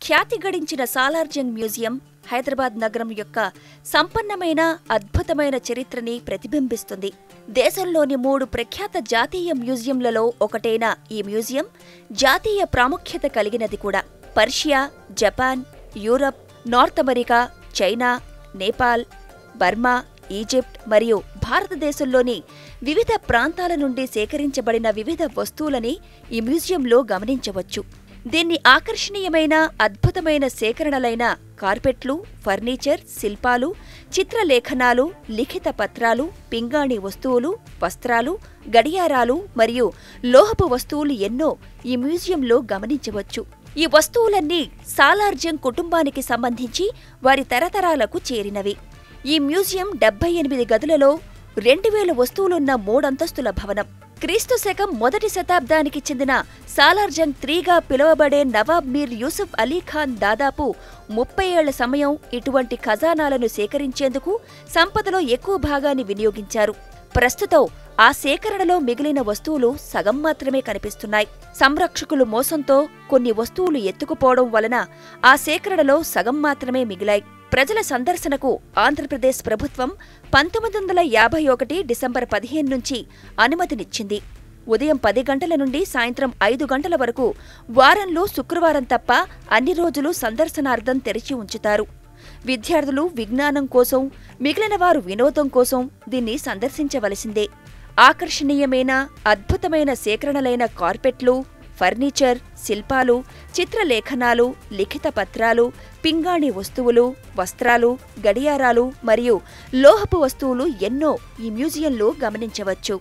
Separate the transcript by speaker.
Speaker 1: ఖ్యాతి గడించిన Salar Jung museum Hyderabad నగరం యొక్క సంపన్నమైన అద్భుతమైన చరిత్రని ప్రతిబింబిస్తుంది. దేశంలోని 3 ప్రఖ్యాత జాతీయ మ్యూజియంలలో ఒకటైన ఈ మ్యూజియం జాతీయ ప్రాముఖ్యత కలిగినది కూడా. Persia, Japan, Europe, north America, China, Nepal, Burma, Egypt మరియు భారతదేశంలోని వివిధ ప్రాంతాల నుండి సేకరించబడిన వివిధ వస్తువులని ఈ మ్యూజియంలో గమనించవచ్చు. దీన్ని ఆకర్షణీయమైన అద్భుతమైన సేకరణలైన కార్పెట్లు, ఫర్నిచర్, శిల్పాలు, చిత్రలేఖనాలు, లిఖిత పత్రాలు, పింగాణి వస్తువులు, వస్త్రాలు, గడియారాలు మరియు లోహపు వస్తువులు ఎన్నో ఈ మ్యూజియంలో గమనించవచ్చు. ఈ వస్తువులన్నీ సాలార్జంగ్ కుటుంబానికి సంబంధించి వారి తరతరాలకు చేరినవి. ఈ మ్యూజియం 78 గదులలో 2000 వస్తువులున్న 3 అంతస్తుల భవనం. క్రీస్తు శకం 1వ శతాబ్దానికి చెందిన సాలార్జంగ్ 3గా పిలువబడే నవాబ్ మీర్ యూసుఫ్ అలీ ఖాన్ దాదాపు 30 ఏళ్ల సమయం ఇటువంటి ఖజానాలను సేకరించేందుకు సంపదలో ఎక్కువ భాగాన్ని వినియోగించారు. ప్రస్తుతం ఆ సేకరణలో మిగిలిన వస్తువులు సగం మాత్రమే కనిపిస్తున్నాయి. సంరక్షకులు మోసంతో కొన్ని వస్తువులు ఎత్తుకుపోవడం వలన ఆ సేకరణలో సగం మాత్రమే మిగిలాయి. ప్రజల సందర్శనకు ఆంధ్రప్రదేశ్ ప్రభుత్వం 1951 డిసెంబర్ 15 నుంచి అనుమతినిచ్చింది. ఉదయం 10 గంటల నుండి సాయంత్రం 5 గంటల వరకు వారంలో శుక్రవారం తప్ప అన్ని రోజులు సందర్శనార్థం తెరిచి ఉంచుతారు. విద్యార్థులు విజ్ఞానం కోసం, మిగిలిన వారు వినోదం కోసం దీన్ని సందర్శించవలసిందే. ఆకర్షణీయమైన అద్భుతమైన సేకరణలైన కార్పెట్లు, ఫర్నిచర్, శిల్పాలు, చిత్రలేఖనాలు, లిఖిత పత్రాలు, పింగాణి వస్తువులు, వస్త్రాలు, గడియారాలు మరియు లోహపు వస్తువులు ఎన్నో ఈ మ్యూజియంలో గమనించవచ్చు.